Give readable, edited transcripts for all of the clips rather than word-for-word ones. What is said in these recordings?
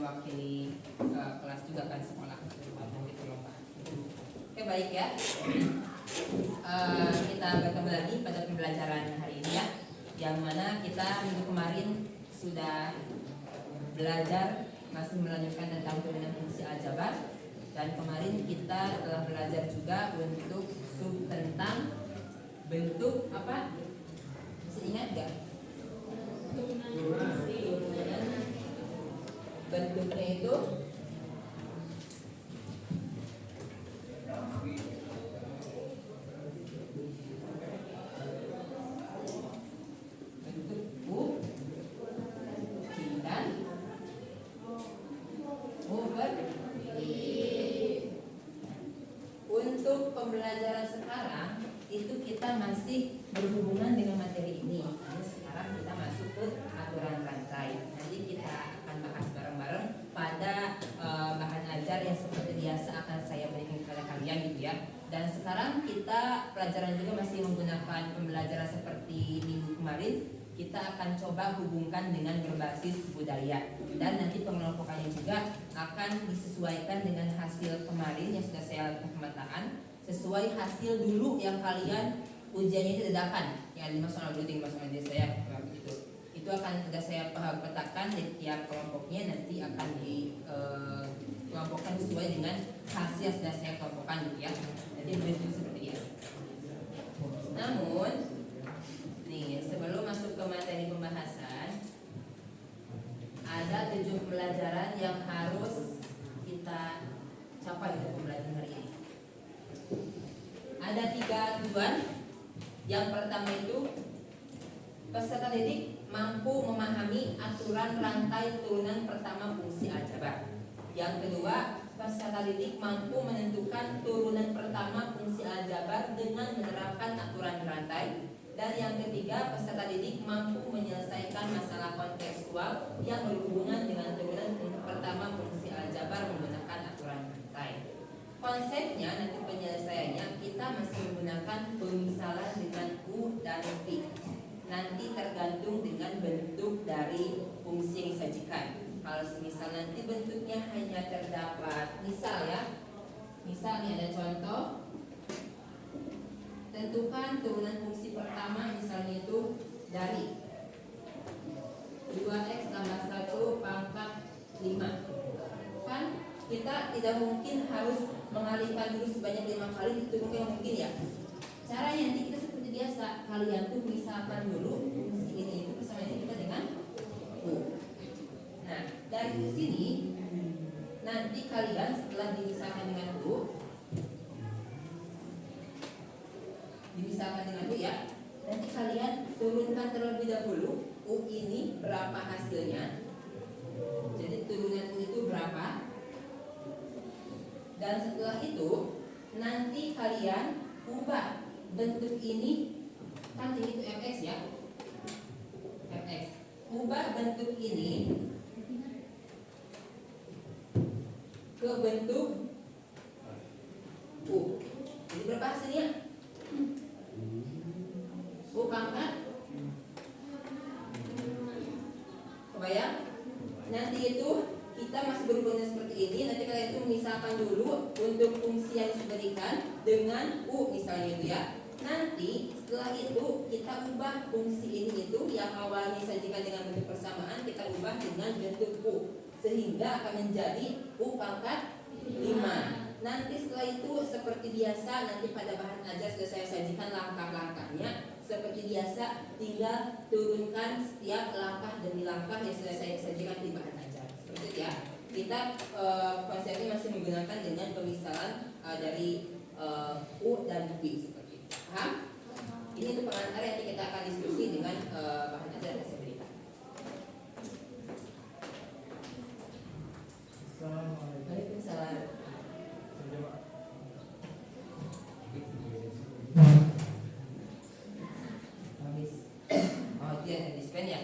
mewakili kelas juga kan, sekolah gitu lomba. Oke, baik ya. Kita bertemu lagi pada pembelajaran hari ini ya, yang mana kita minggu kemarin sudah belajar, masih melanjutkan tentang turunan fungsi aljabar, dan kemarin kita telah belajar juga untuk sub tentang bentuk apa? Masih ingat gak? Bentuknya itu pembelajaran sekarang itu kita masih berhubungan dengan materi ini. Jadi sekarang kita masuk ke aturan rantai. Nanti kita akan bahas bareng-bareng pada bahan ajar yang seperti biasa akan saya berikan kepada kalian gitu ya. Dan sekarang kita pelajaran juga masih menggunakan pembelajaran seperti minggu kemarin. Kita akan coba hubungkan dengan berbasis budaya, dan nanti pengelompokannya juga akan disesuaikan dengan hasil kemarin yang sudah saya lakukan pemetaan, sesuai hasil dulu yang kalian ujiannya itu dadakan, yang 5 soal dulu 5 soal saya itu akan sudah saya petakan di tiap kelompoknya, nanti akan dikelompokkan sesuai dengan hasil yang sudah saya kelompokkan gitu ya. Jadi begitu seperti biasa. Namun nih, sebelum masuk ke materi pembahasan, ada 7 pelajaran yang harus kita capai untuk pembelajaran hari ini. Ada 3 tujuan. Yang pertama itu, peserta didik mampu memahami aturan rantai turunan pertama fungsi aljabar. Yang kedua, peserta didik mampu menentukan turunan pertama fungsi aljabar dengan menerapkan aturan rantai. Dan yang ketiga, peserta didik mampu menyelesaikan masalah kontekstual yang berhubungan dengan turunan pertama fungsi aljabar menggunakan aturan rantai. Konsepnya nanti penyelesaiannya kita masih menggunakan pemisalan dengan U dan V. Nanti tergantung dengan bentuk dari fungsi yang disajikan. Kalau semisal nanti bentuknya hanya terdapat misal ya, misal ini ada contoh, tentukan turunan fungsi pertama misalnya itu dari 2x tambah 1 pangkat 5. Kan kita tidak mungkin harus mengalihkan dulu sebanyak 5 kali, itu mungkin ya. Caranya nanti kita seperti biasa, kalian tuh misalkan dulu fungsi ini itu bersama ini kita dengan U. Nah, dari sini nanti kalian setelah dimisahkan dengan U, dimisahkan dengan U ya, nanti kalian turunkan terlebih dahulu U ini berapa hasilnya. Jadi turunan U itu berapa. Dan setelah itu nanti kalian ubah bentuk ini, kan ini itu fx ya, fx. Ubah bentuk ini ke bentuk U. Jadi berapa hasilnya? U pangkat. Kebayang? Nanti itu kita masih berhubungan seperti ini. Nanti kalian itu misalkan dulu untuk fungsi yang diberikan dengan U misalnya itu ya. Nanti setelah itu kita ubah fungsi ini itu yang awalnya disajikan dengan bentuk persamaan, kita ubah dengan bentuk U, sehingga akan menjadi U pangkat 5. Nanti setelah itu seperti biasa, nanti pada bahan ajar sudah saya sajikan langkah-langkahnya. Seperti biasa, tinggal turunkan setiap langkah demi langkah yang sudah saya sajikan di bahan ajar. Seperti itu ya. Kita konsepnya masih menggunakan dengan pemisalan dari U dan V seperti itu. Paham? Ini untuk pengantar yang kita akan diskusi dengan bahan ajar yang saya berikan. Waalaikumsalam. Habis. Oh, dia yang dispen ya.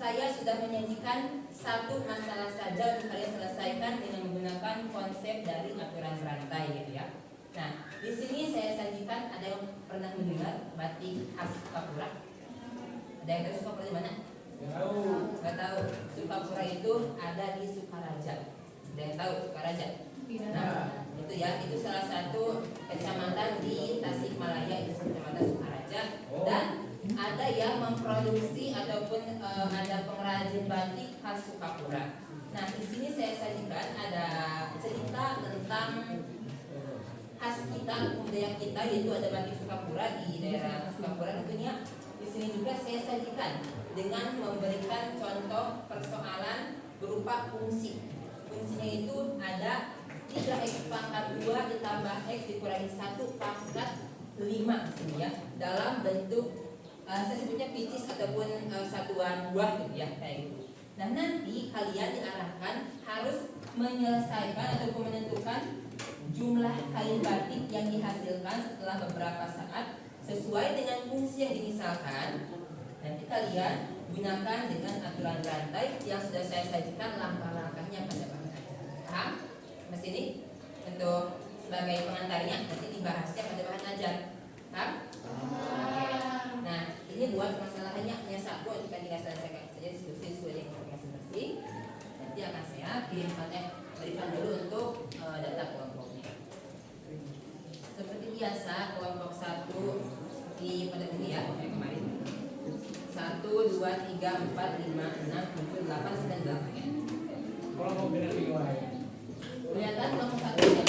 saya sudah menyajikan satu masalah saja untuk kalian selesaikan dengan menggunakan konsep dari aturan rantai gitu ya. Nah, di sini saya sajikan, ada yang pernah mendengar batik khas Sukapura? Ada yang tahu Sukapura di mana? Tahu. Nggak tahu. Sukapura itu ada di Sukaraja. Ada yang tahu Sukaraja? Nah, itu ya, itu salah satu kecamatan di Tasikmalaya, itu kecamatan Sukaraja. Dan ada yang memproduksi ataupun ada pengrajin batik khas Sukapura. Nah, di sini saya sajikan ada cerita tentang khas kita, budaya kita, yaitu ada batik Sukapura di daerah Sukapura tentunya. Di sini juga saya sajikan dengan memberikan contoh persoalan berupa fungsi. Fungsinya itu ada 3x pangkat 2 ditambah x dikurangi 1 pangkat 5 sini ya, dalam bentuk saya sebutnya picis ataupun satuan buah gitu ya, kayak gitu. Nah, nanti kalian diarahkan harus menyelesaikan ataupun menentukan jumlah kain batik yang dihasilkan setelah beberapa saat sesuai dengan fungsi yang dimisalkan. Nanti kalian gunakan dengan aturan rantai yang sudah saya sajikan langkah-langkahnya pada bahan ajar. Paham? Mas ini untuk sebagai pengantarnya, nanti dibahasnya pada bahan ajar. Paham? Nah, ini buat masalahnya hanya satu, jika tidak selesaikan saja diskusi sesuai dengan informasi bersih. Nanti akan saya berikan dulu untuk data kelompoknya. Seperti biasa, kelompok 1 seperti pada ini ya, kayak kemarin. 1, 2, 3, 4, 5, 6, 7, 8, 9, 8 ya. Kelompok kelihatan kelompok 1 ya.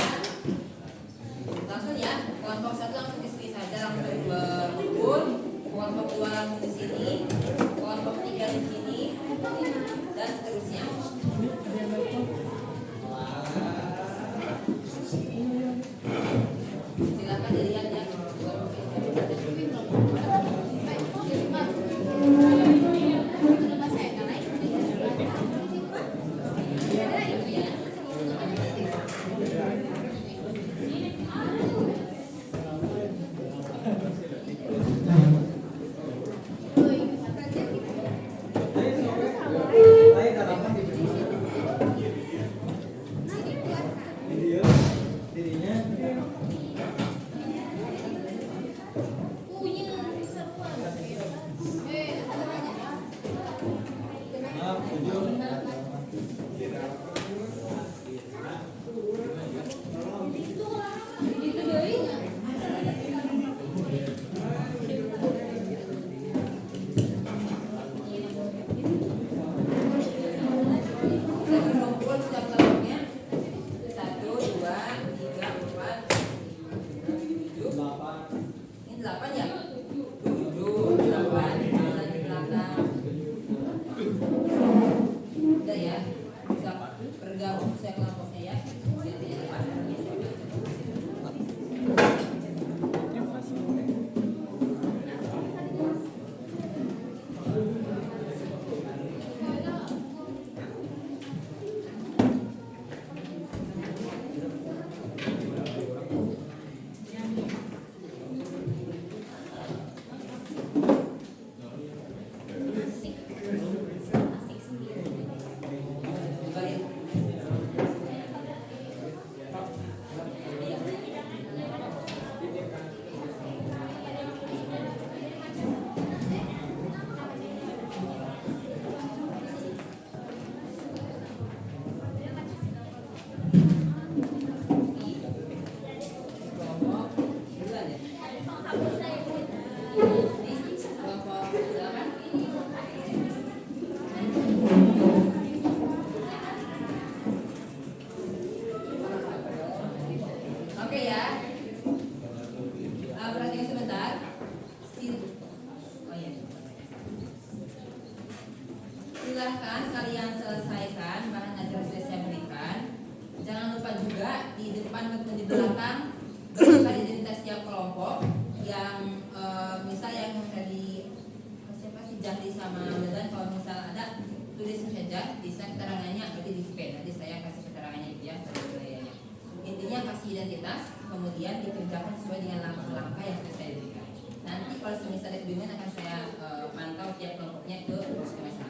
Langsung ya, kelompok 1 langsung ke sini saja, langsung berukur. Kelompok 2 langsung di sini, kelompok 3 di sini, dan seterusnya. Silakan dilihat ya. Silahkan kalian selesaikan bahan ajar yang saya berikan. Jangan lupa juga di depan maupun di belakang berikan identitas tiap kelompok yang misal yang tadi siapa sih Jahli sama Medan, kalau misal ada tulis saja bisa keterangannya, berarti di scan. Nanti saya kasih keterangannya itu ya, wilayahnya. Intinya kasih identitas, kemudian dikerjakan sesuai dengan langkah-langkah yang sudah saya berikan. Nanti kalau misalnya kebingungan akan saya pantau tiap kelompoknya ke masing-masing.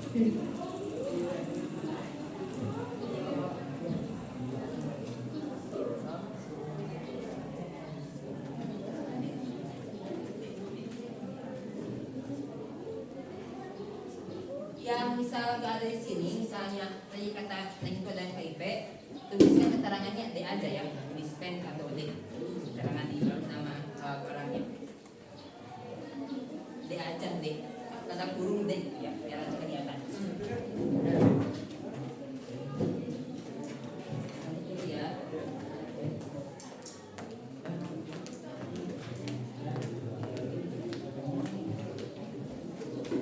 Yang misal nggak ada di sini, misalnya tadi kata Niko dan KIP, tuliskan keterangannya D aja ya, tulis pen atau D, keterangan di nama orangnya. D aja D, kata kurung D ya, biar aja kelihatan. Ya.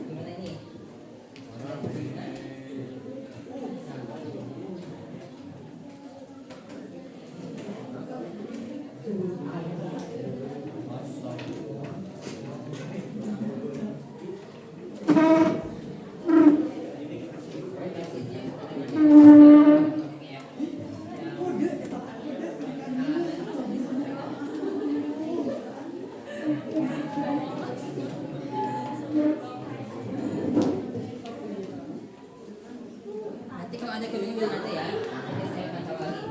Gimana ini? Nanti kalau ada kebingungan nanti ya, nanti saya pantau lagi.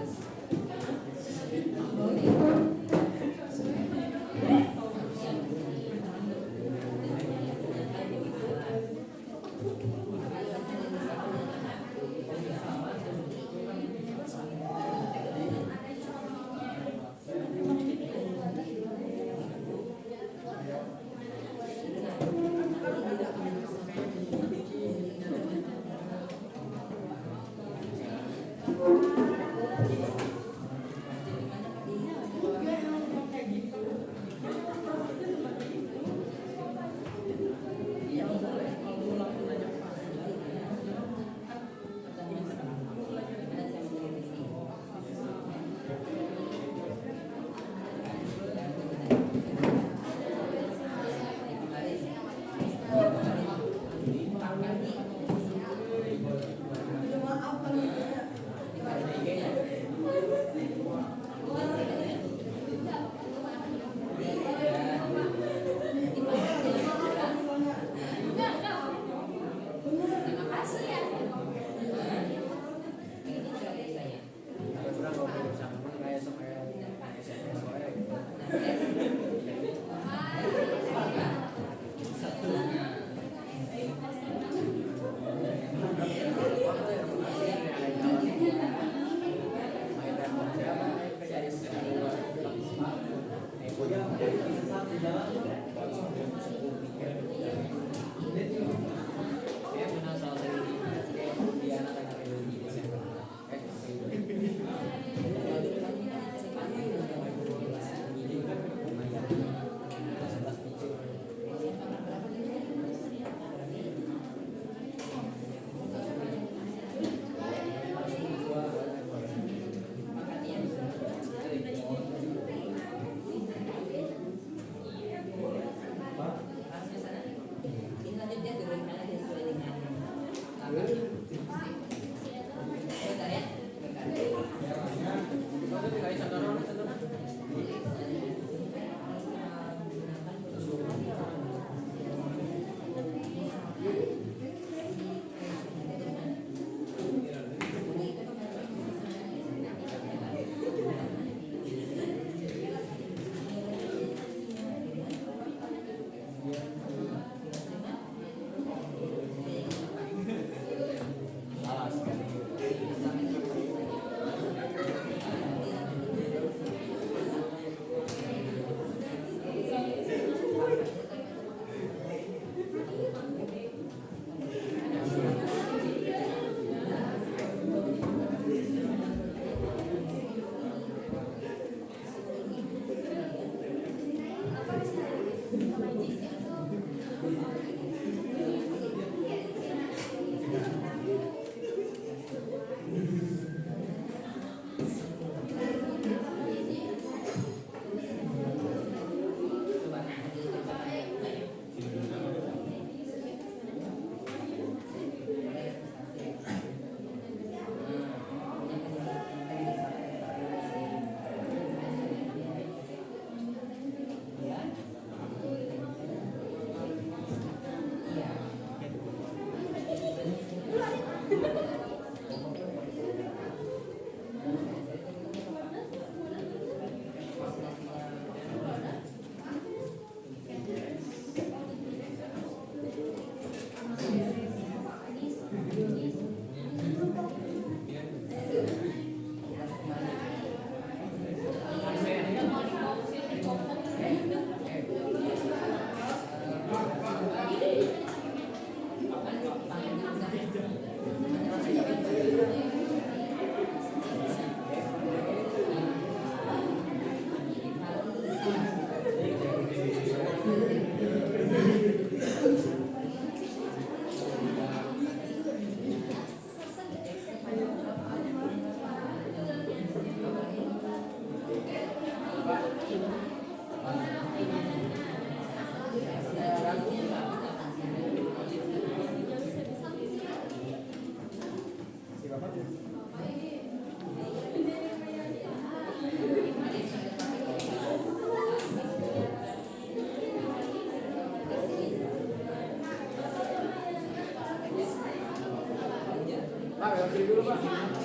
Oh, ini agak ada di depan.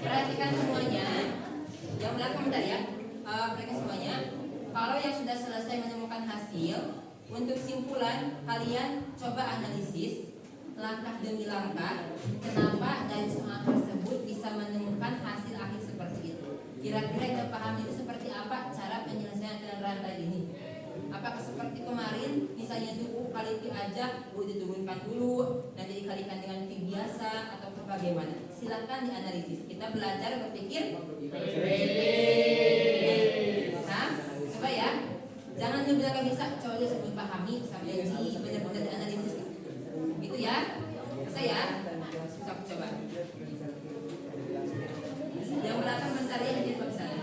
Perhatikan semuanya. Yang belakang bentar ya. Perhatikan semuanya. Kalau yang sudah selesai menemukan hasil, untuk simpulan kalian coba analisis langkah demi langkah kenapa dari soal tersebut bisa menemukan hasil akhir seperti itu. Kira-kira yang paham itu seperti apa cara penyelesaian dan rantai ini? Apakah seperti kemarin misalnya itu kali Q aja diturunkan dulu nanti dikalikan dengan Q biasa atau bagaimana? Silakan dianalisis. Kita belajar berpikir. Nah, coba ya. Jangan bilang gak bisa, coba sebut pahami sampai benar-benar dianalisis. Gitu ya. Bisa ya? Coba. Yang belakang bentar ya, jadi Pak sana.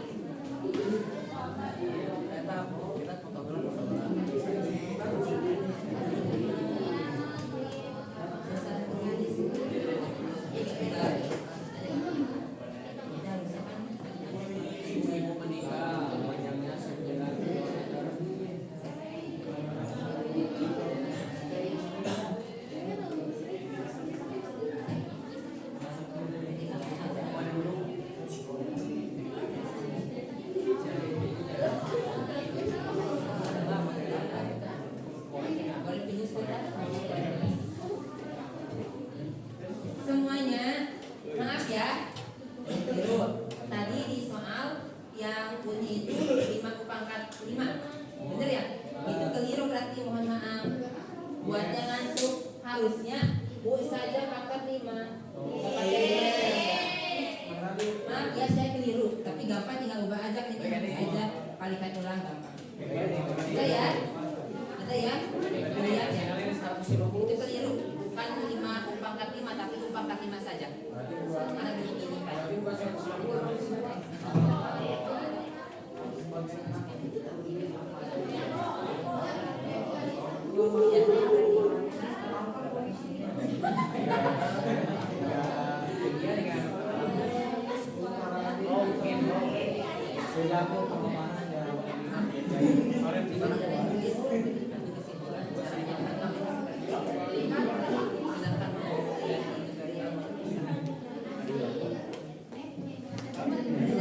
Semuanya, maaf ya. Tadi di soal yang bunyi itu 5 pangkat 5, bener ya? Itu keliru berarti, mohon maaf. Buatnya ngantuk, harusnya Bu saja pangkat 5. Maaf ya, saya keliru. Tapi gampang, tinggal ubah aja, kita aja kalikan ulang gampang. Ada ya? Ada ya? Lihat ya. Itu keliru. Kan Sudah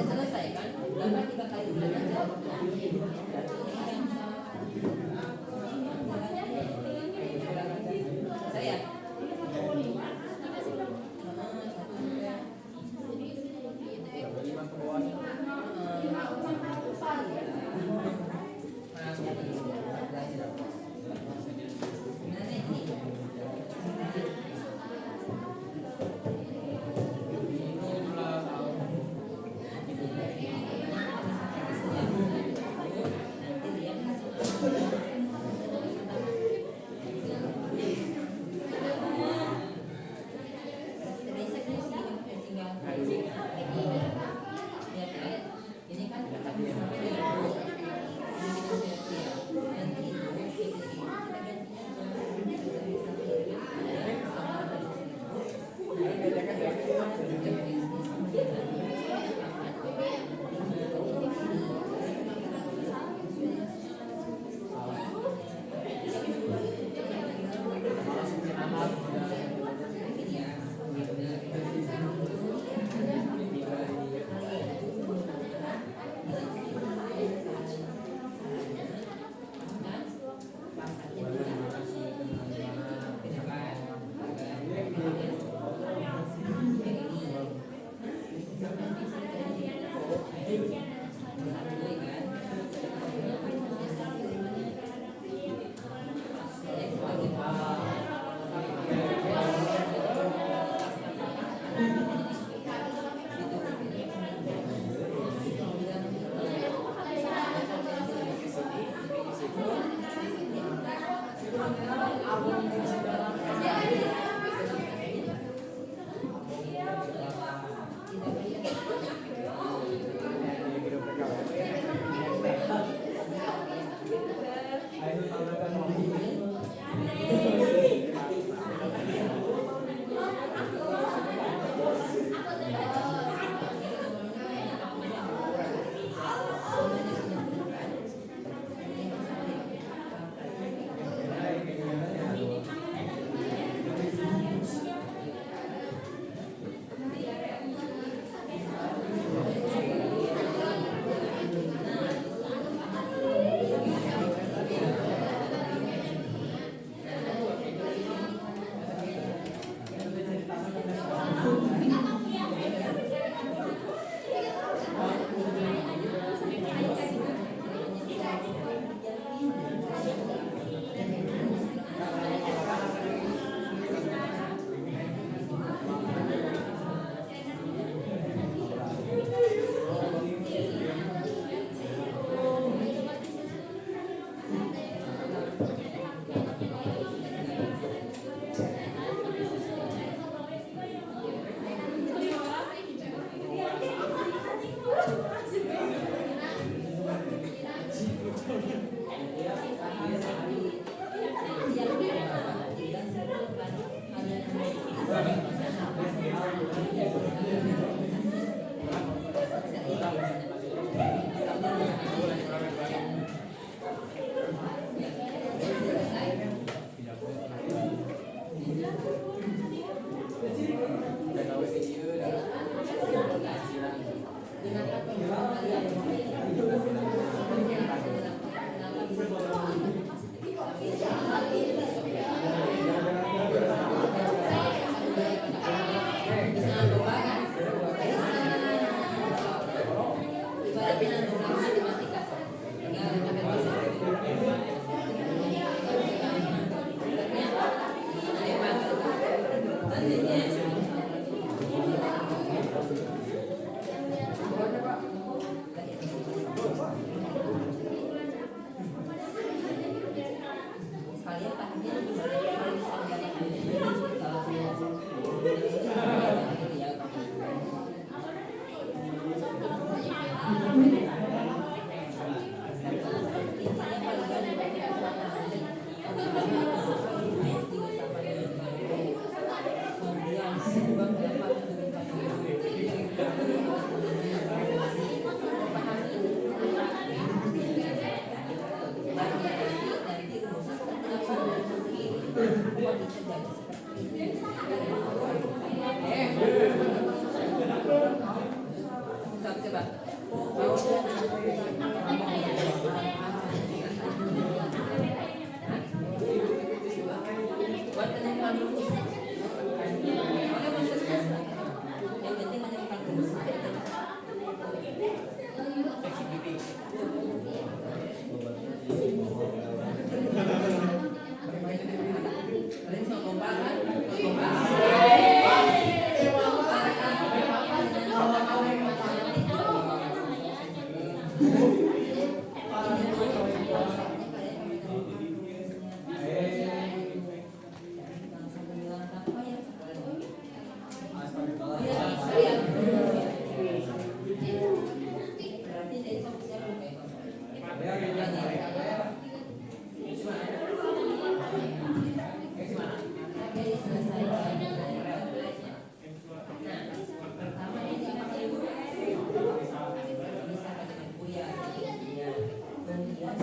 selesai kan? Dapat 3 kali bulan aja. Saya. diselesaikan dengan kelasnya. Nah, pertama ini apa ibu? Bisa dengan kuliah, ya. Kemudian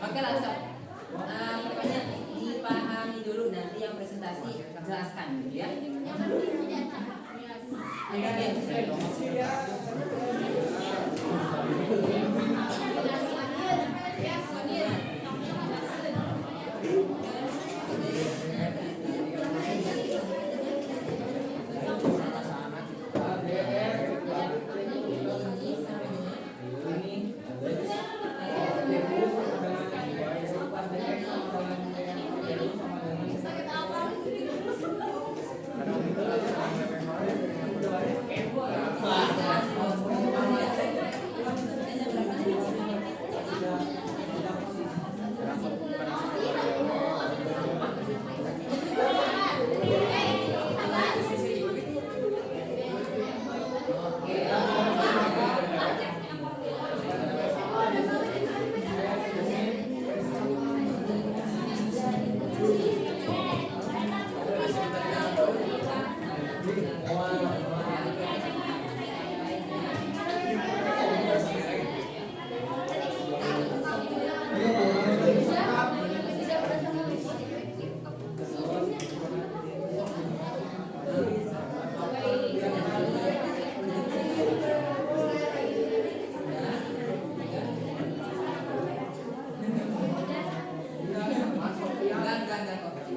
oke langsung. Pokoknya dipahami dulu, nanti yang presentasi jelaskan gitu ya.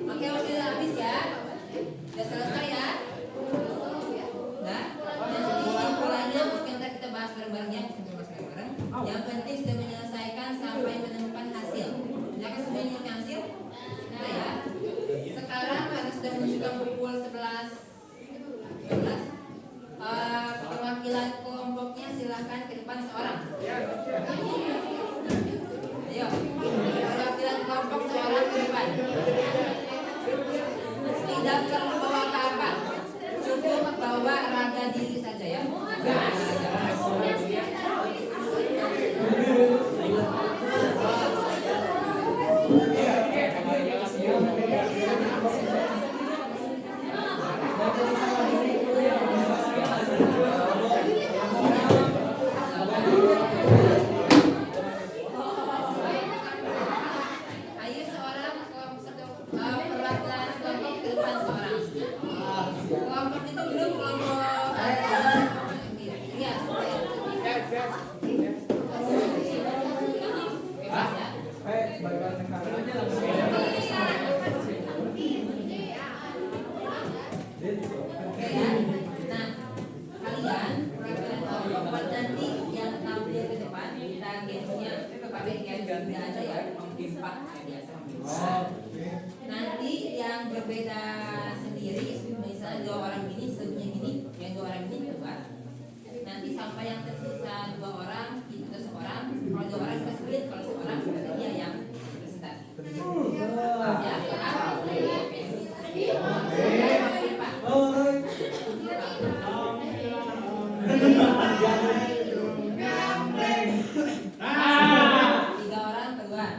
Oke, udah habis ya. Udah selesai ya. Nah, jadi simpulannya mungkin kita bahas bareng-bareng ya, Yang penting sudah menyelesaikan sampai menemukan hasil. Jangan sudah menemukan hasil. Nah ya. Sekarang karena sudah menunjukkan pukul 11. Perwakilan kelompoknya silahkan ke depan seorang. Ayo, perwakilan kelompok seorang ke depan. Tidak perlu bawa apa-apa, cukup bawa raga diri saja ya. Nanti yang berbeda sendiri, misalnya 2 orang gini, sebutnya gini, yang 2 orang gini coba. Nanti sampai yang sisa 2 orang itu seorang, kalau 2 orang sudah sulit, kalau seorang berarti dia yang presentasi. Ya, Tiga orang keluar.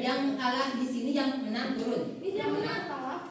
Yang kalah di sini yang menang turun. Yang menang kalah.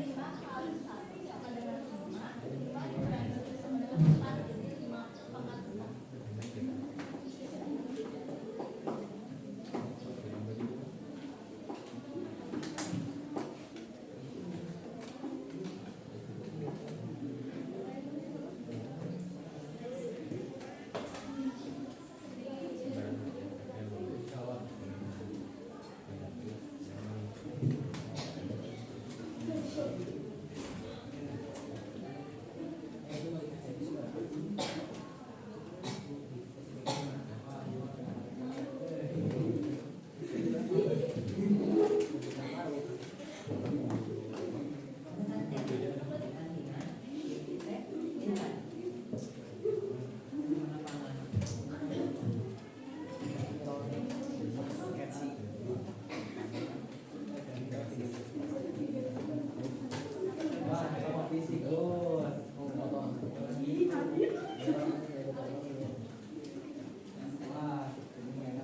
5 kali 1 sama dengan 5. 5 dikurangi 1 sama dengan 4. Jadi 5 pangkat 6.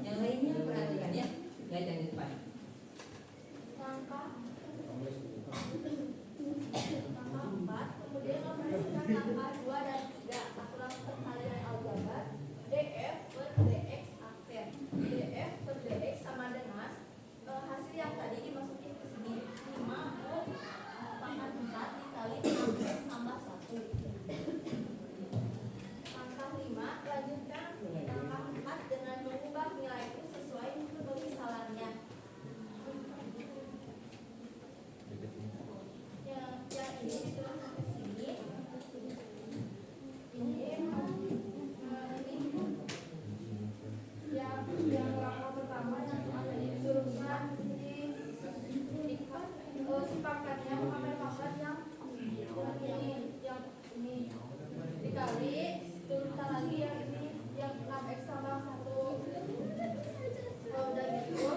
Yang lainnya perhatikan ya, lihat yang di depan. Langkah 4, kemudian operasikan langkah 2 dan 3. Aku lakukan kalian aljabar. DF per DX aksen. DF per DX sama dengan hasil yang tadi dimasukin ke sini. 5 pangkat 4 dikali 6x tambah 1. Langkah 5, lanjutkan langkah 4 dengan mengubah nilai itu sesuai pemisalannya. Yang ini dituliskan ke sini. Yang langkah pertama yang ada diturunkan di si pangkatnya memakai pangkat yang ini dikali turunkan lagi yang ini yang 6x tambah 1. Udah gitu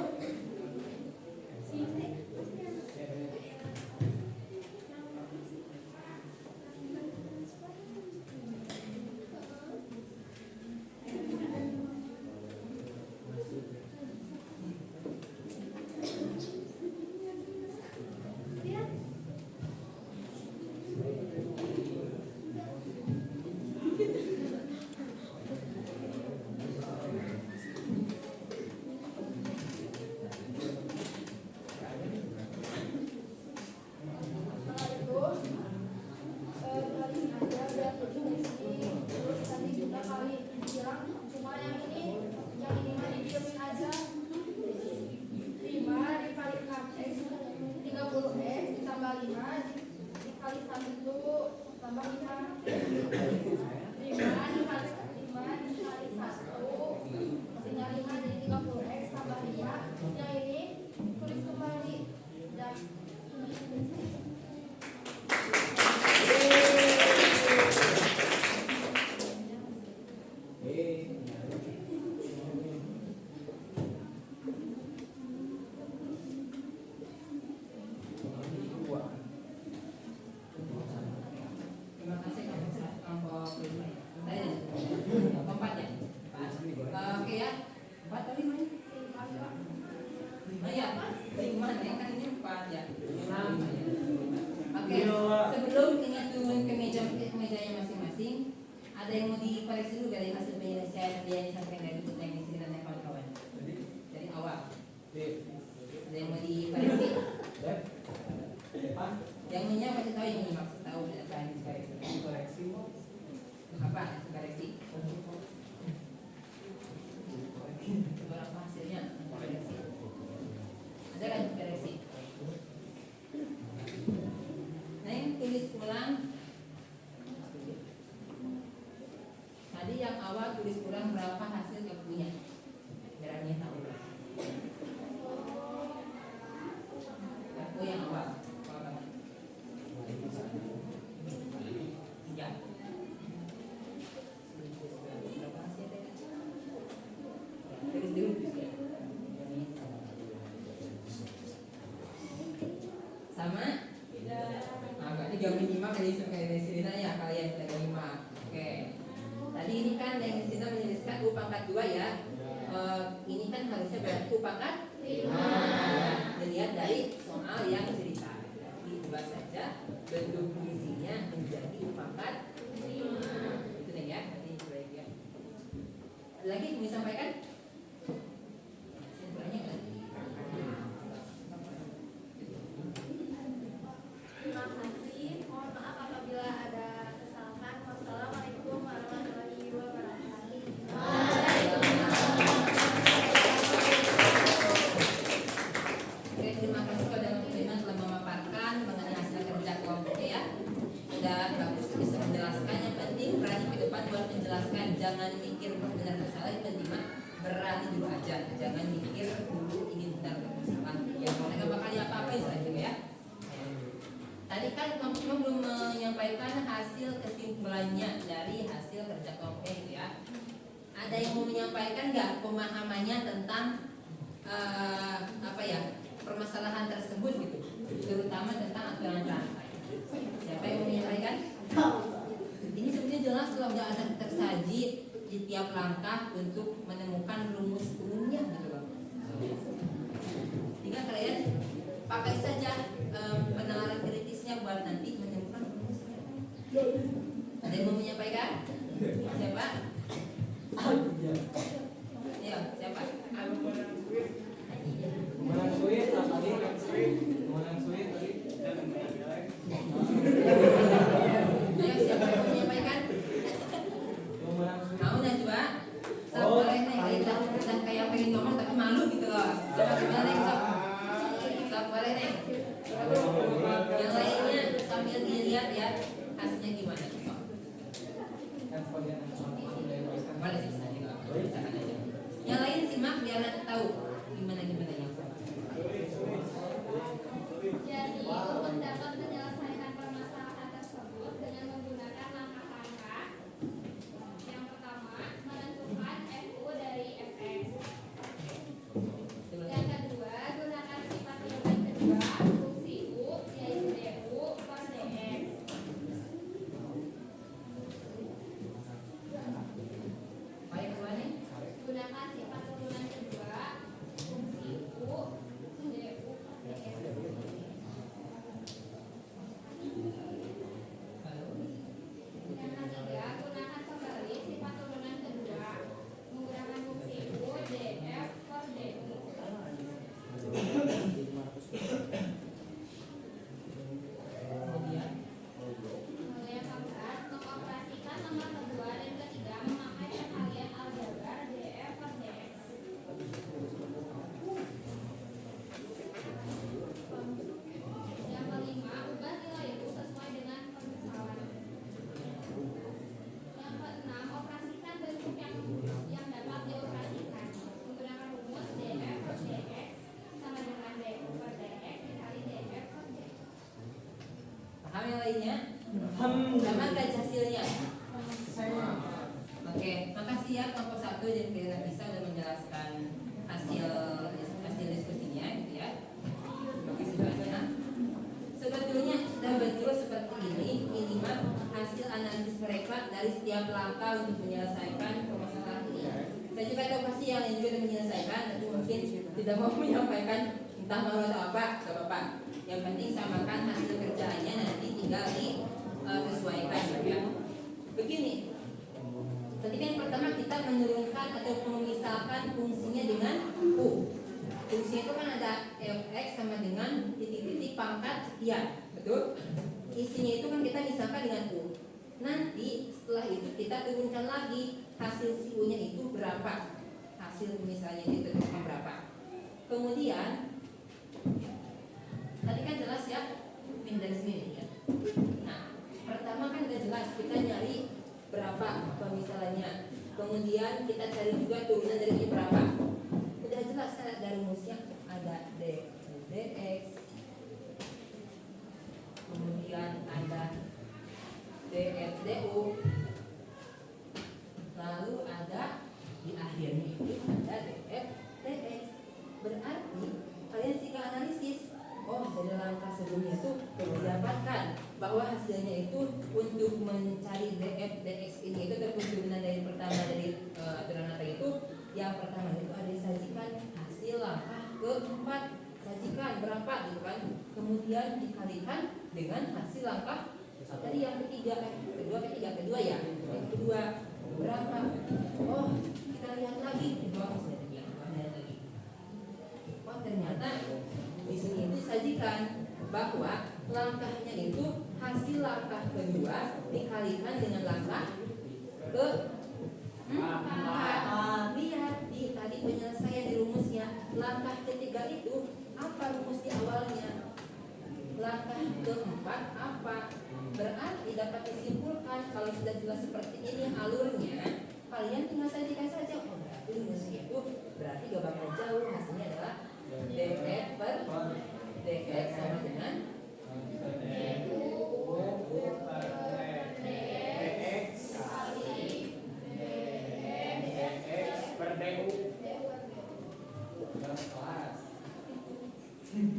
Sebelum ini turun ke mejanya masing-masing, ada yang mau dikoreksi dulu dari hasil penyelesaian yang disampaikan dari ibu teknisi dan kawan-kawan dari awal. Ada yang mau dikoreksi? Yang punya pasti tahu, yang maksud tahu apa yang dikoreksi. Apa dikoreksi? Berapa hasilnya? Koreksi. Ada kan koreksi? Tulis ulang. Tadi yang awal tulis ulang berapa hasil yang punya. Biar Ania tahu. Aku yang awal. Ya. Berapa hasilnya? Tulis dulu. Sama? Jam 5 kali cerita ya kalian dari 5. Oke. Tadi ini kan yang cerita menjelaskan U pangkat 2 ya. Ini kan harusnya berarti U pangkat 5. Dilihat dari soal yang cerita. Jadi 2 saja. bentuk fungsinya menjadi pangkat 5. Itu nih ya, nanti baik ya. Ada lagi yang mau disampaikan? Kesimpulannya kan? Terima kasih. Mohon maaf apabila ada kesalahan. Wassalamualaikum warahmatullahi wabarakatuh. Oke, terima kasih kepada Bapak Ibu telah memaparkan mengenai hasil kerja kelompoknya ya. Sudah bagus bisa menjelaskan. Yang penting berani ke depan buat menjelaskan. Jangan mikir benar salah, yang penting mah berani dulu aja. Jangan mikir dulu ini benar atau salah. Ya kalau nggak bakal apa-apa saja ya. Tadi kan cuma belum menyampaikan hasil kesimpulannya dari hasil kerja kelompoknya gitu ya. Ada yang mau menyampaikan nggak pemahamannya tentang apa ya permasalahan tersebut gitu, terutama tentang aturan rantai. Siapa yang mau menyampaikan? Ini sebenarnya jelas kalau udah ada tersaji di tiap langkah untuk menemukan rumus umumnya gitu loh. Sehingga kalian pakai saja penalaran kritisnya buat nanti menemukan rumus. Ada yang mau menyampaikan? Siapa? Ya, siapa? Menang suit tadi, menang suit tadi. Ya, siapa yang mau menyampaikan? Menang suit. Mau dah coba? Sok boleh nih, kita kayak pengen ngomong tapi malu gitu loh. Coba gimana nih, sok? Sok boleh nih. Yang lainnya sambil dilihat ya hasilnya gimana sok. Boleh sih nanti kalau bacakan aja. Yang lain simak biar nanti tahu gimana yang Jadi, untuk dapat menyelesaikan permasalahan tersebut dengan menggunakan langkah-langkah. Yang pertama, menentukan FU dari FX. Yang kedua, gunakan sifat turunan kedua, fungsi U, yaitu DU per DX. baik kedua nih. Gunakan sifat turunan kedua, fungsi U, DU per DX. Yang ketiga, gunakan kembali sifat turunan kedua menggunakan fungsi U, DF per DU. Kemudian Lalu yang keempat, mengoperasikan nomor kedua dan ketiga memakai perkalian aljabar DF per DX. Yang kelima, ubah nilai U sesuai dengan permisalan. Yang keenam, operasikan bentuk yang dapat dioperasikan menggunakan rumus DF per DX sama dengan DU per DX dikali DF per DX. paham yang lainnya? Sama nggak hasilnya? Oke, makasih ya kelompok 1 dan kalian bisa sudah menjelaskan hasil diskusinya gitu ya. Terima kasih banyak. Sebetulnya sudah betul seperti ini minimal hasil analisis mereka dari setiap langkah untuk menyelesaikan permasalahan ini. Saya juga tahu pasti yang lain juga sudah menyelesaikan, tapi mungkin tidak mau menyampaikan entah mau atau apa, gak apa-apa. Yang penting samakan hasil kerjaannya nanti tinggal disesuaikan ya. Begini. Ketika yang pertama kita menurunkan atau memisahkan fungsinya dengan U. Fungsinya itu kan ada fx sama dengan titik-titik pangkat sekian, betul? Isinya itu kan kita misalkan dengan U. Nanti setelah itu kita turunkan lagi hasil si U-nya itu berapa. Hasil misalnya itu berapa. Kemudian tadi kan jelas ya, pindah sini ya. Nah, pertama kan udah jelas kita nyari berapa pemisalannya. Kemudian kita cari juga turunan dari ini berapa. Udah jelas kan ada rumusnya, ada dx. Kemudian ada df du. Lalu ada di akhirnya itu ada df dx. Berarti kalian jika analisis, oh dari langkah sebelumnya itu didapatkan bahwa hasilnya itu untuk mencari df dx ini itu terkumpulkan dari pertama dari aturan itu yang pertama itu ada disajikan hasil langkah keempat, sajikan berapa gitu kan, kemudian dikalikan dengan hasil langkah tadi yang kedua ya. Yang kedua berapa? Oh, kita lihat lagi di bawah sini lagi. Oh, ternyata di sini itu disajikan bahwa langkahnya itu hasil langkah kedua dikalikan dengan langkah ke lihat di tadi penyelesaian di rumusnya. Langkah ketiga itu apa rumus di awalnya? Langkah keempat apa? Berarti dapat disimpulkan kalau sudah jelas seperti ini alurnya, kalian tinggal sajikan saja. Oh, berarti rumusnya itu berarti gak bakal jauh. Hasilnya adalah df per dx sama dengan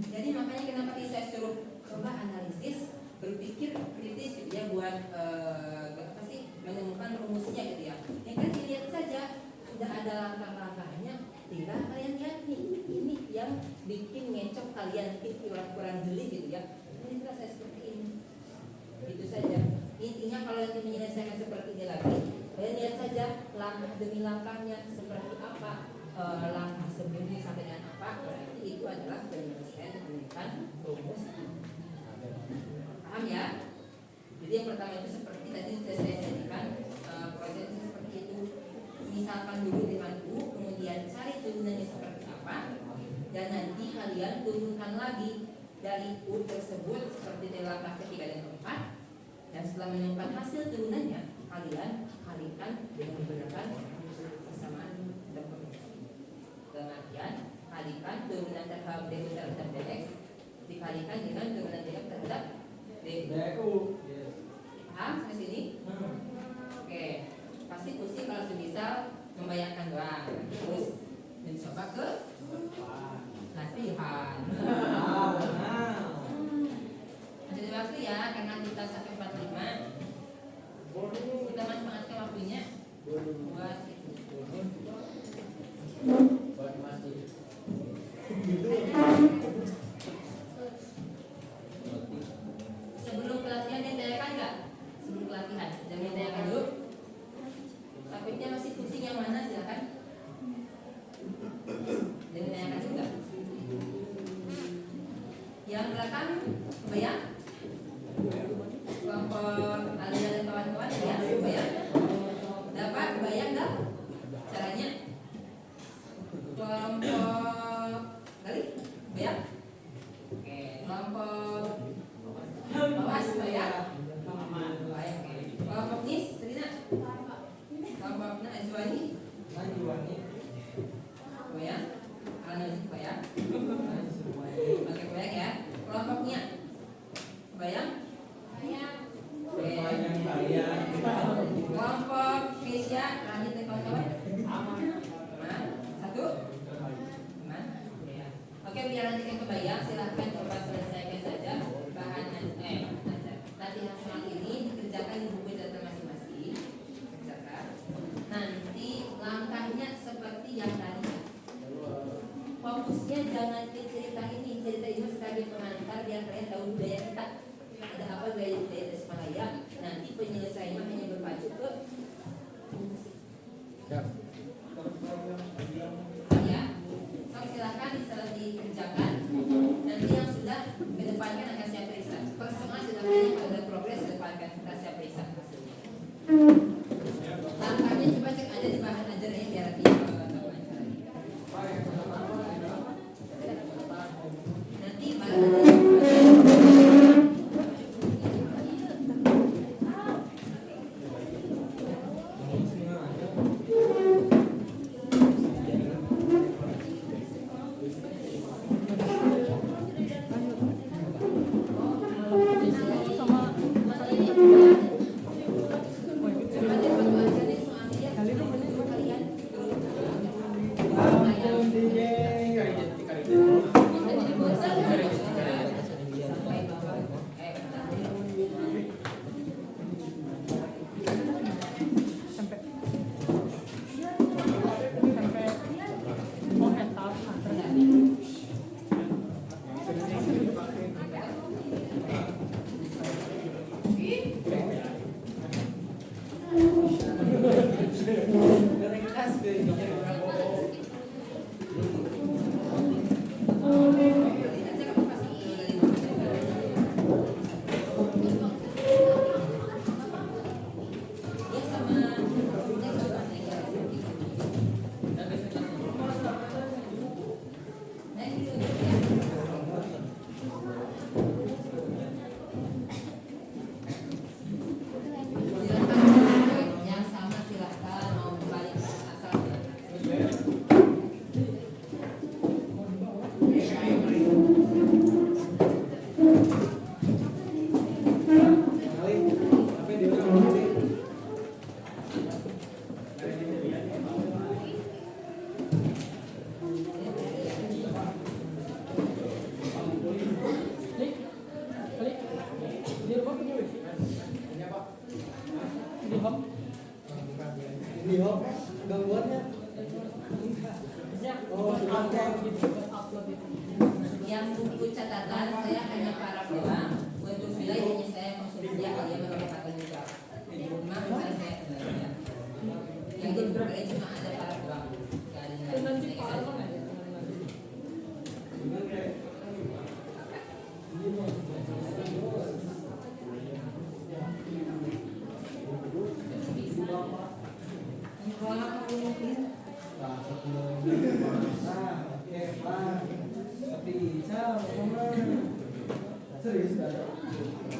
jadi makanya kenapa saya suruh coba analisis, berpikir kritis gitu ya buat apa sih menemukan rumusnya gitu ya. Yang kan dilihat saja sudah ada langkah-langkahnya, tinggal kalian lihat nih ini yang bikin ngecok kalian, bikin kurang geli gitu ya. Ini jelas saya seperti ini. Itu saja. Intinya kalau nanti menyelesaikan seperti ini lagi, kalian lihat saja langkah demi langkahnya seperti apa, langkah sebelumnya sampai dengan apa. Berarti itu adalah penyelesaian menemukan rumus. Paham ya? Jadi yang pertama itu seperti tadi sudah saya jadikan prosesnya seperti itu. Misalkan dulu dengan U, kemudian cari turunannya seperti apa, dan nanti kalian turunkan lagi dari U tersebut seperti di langkah ketiga dan keempat. Dan setelah menemukan hasil turunannya, kalian kalikan dengan menggunakan persamaan dalam artian kalikan turunan terhadap DU terhadap DX dikalikan dengan turunan DF terhadap DU. Paham sampai sini? Oke, pasti pusing kalau semisal membayangkan doang. Terus mencoba ke latihan. Jadi waktu ya, karena kita sampai 45 kita manfaatkan waktunya buat itu. Sebelum pelatihan ditanyakan nggak? Sebelum pelatihan jangan ditanyakan dulu. Takutnya masih pusing yang mana silakan. Jangan ditanyakan juga. Yang belakang bayang. Kelompok Alia dan kawan-kawan ya, bayang. Dapat bayang nggak? Caranya? Kelompok Gali, bayang. Oke, kelompok Awas bayang. Bayang. Kelompok Nis, Serina. Kelompok Najwani. Bayang. Al-Najib bayang. Oke, bayang ya. Kelompoknya bayang. Kelompok Kesia, lanjut ke kawan-kawan. Aman. Satu. Aman. Oke, biar nanti yang kebayang, silahkan coba selesaikan saja bahan latihan soal ini dikerjakan di buku catatan masing-masing. Kerjakan. Nanti langkahnya seperti yang tadi. Fokusnya jangan ke cerita ini sebagai pengantar biar kalian tahu budaya kita. Ada apa gaya Tasikmalaya? Nanti penyelesaiannya hanya berpacu ke ya. So, silakan dikerjakan. Nanti yang sudah kedepankan akan saya periksa. Personal sudah ada progres kedepankan kita saya periksa. Langkahnya coba cek aja di bahan ajarnya biar nanti bahan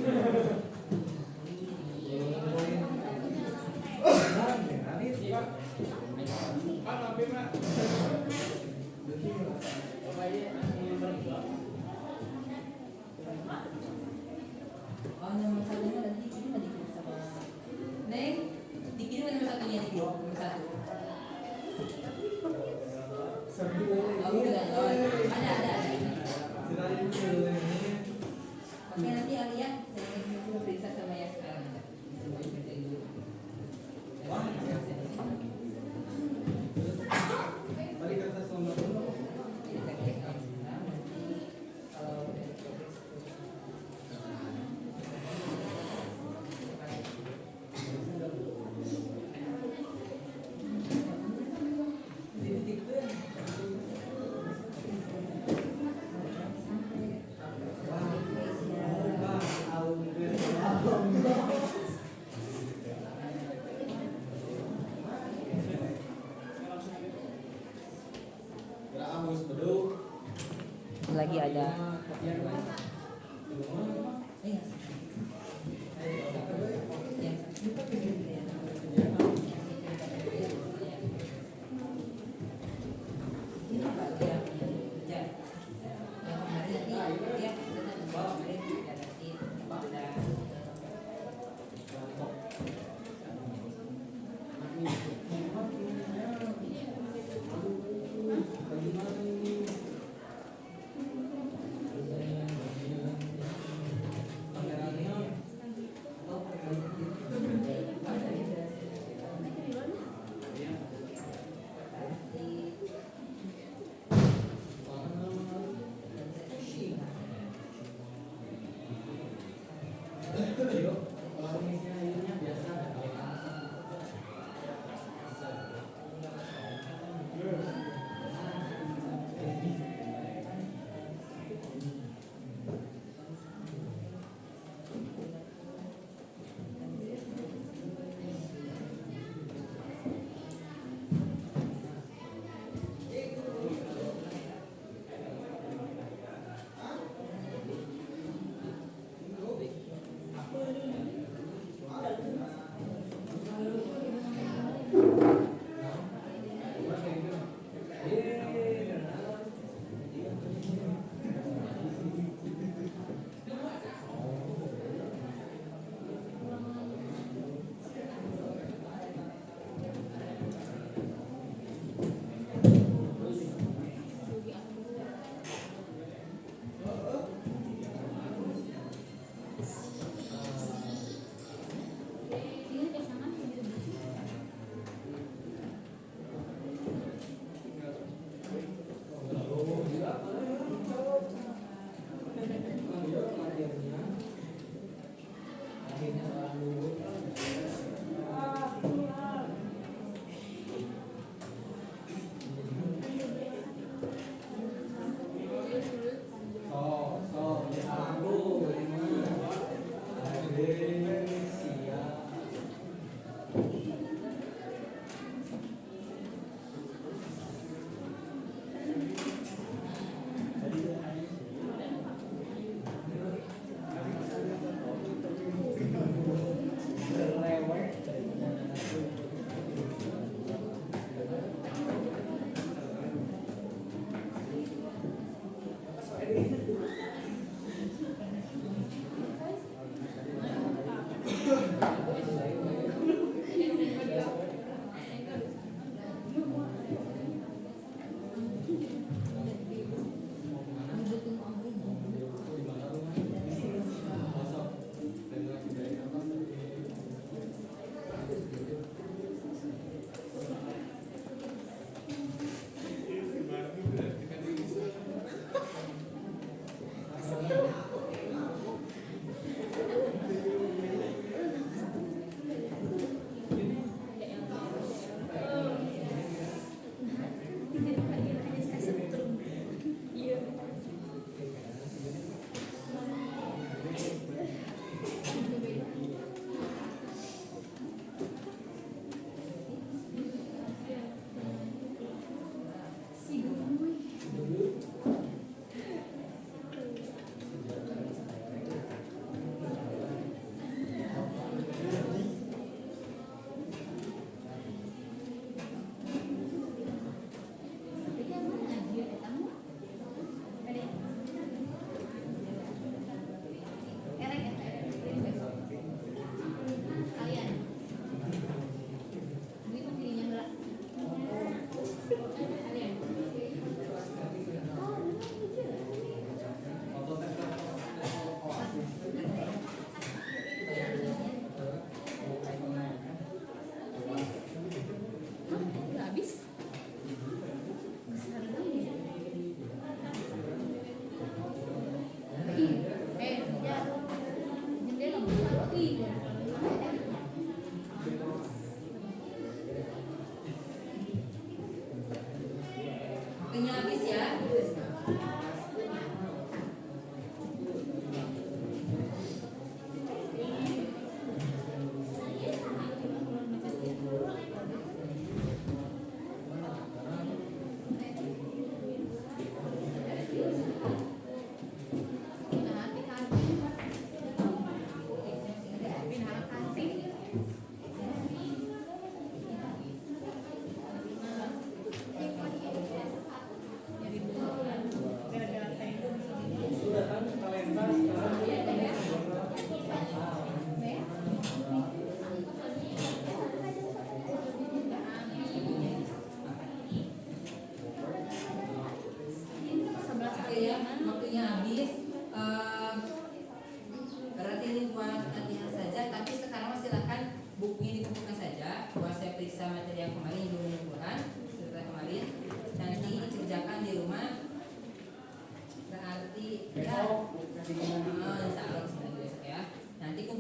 Oh, nomor satunya nanti ini nggak dikirim sama Neng, dikirim nomor satunya di grup nomor satu. Oh, udah, oh, ada. Oke, nanti Alia saya periksa sama yang sekarang. Balik kertas nomor 1. Kita cek nanti kalau lagi ada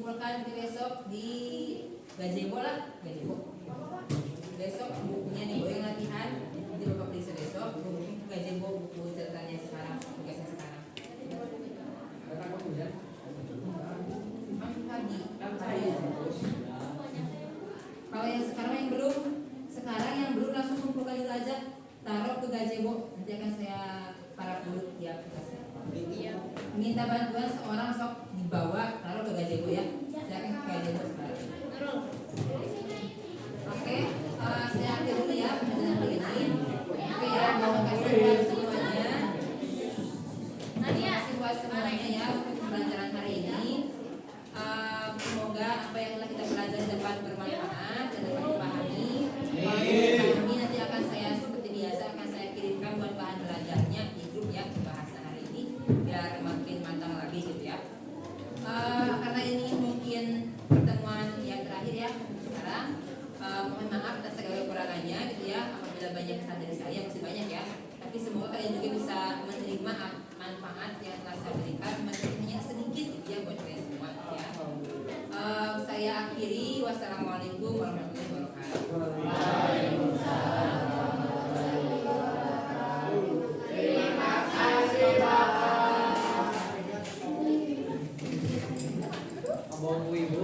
kumpulkan besok di gazebo lah, gazebo. Besok bukunya nih, gue yang latihan. Nanti bapak periksa besok. Buku gazebo, buku catatannya sekarang, tugasnya sekarang. Masuk pagi. Kalau yang sekarang yang belum langsung kumpulkan itu aja, taruh ke gazebo. Nanti akan saya para guru ya tugasnya. Minta bantuan seorang sok dibawa taruh ke gazebo ya. Saya akan ke gazebo sekarang. Oke, saya akhir dulu ya pembelajaran hari ini. Oke ya, terima kasih buat semuanya. Terima kasih buat semuanya ya untuk pembelajaran hari ini. Semoga apa yang telah kita pelajari dapat bermanfaat dan dapat dipahami. Ini nanti akan saya seperti biasa akan saya kirimkan buat bahan belajarnya di grup ya bahasa hari ini biar makin matang lagi gitu ya. Karena ini mungkin pertemuan yang terakhir ya sekarang. Mohon maaf atas segala kekurangannya gitu ya. Apabila banyak kesalahan dari saya masih banyak ya. Tapi semoga kalian juga bisa menerima manfaat yang telah saya berikan meskipun hanya sedikit gitu ya buat kalian semua ya. Saya akhiri. Wassalamualaikum warahmatullahi wabarakatuh. Terima kasih Bapak. Abang ibu.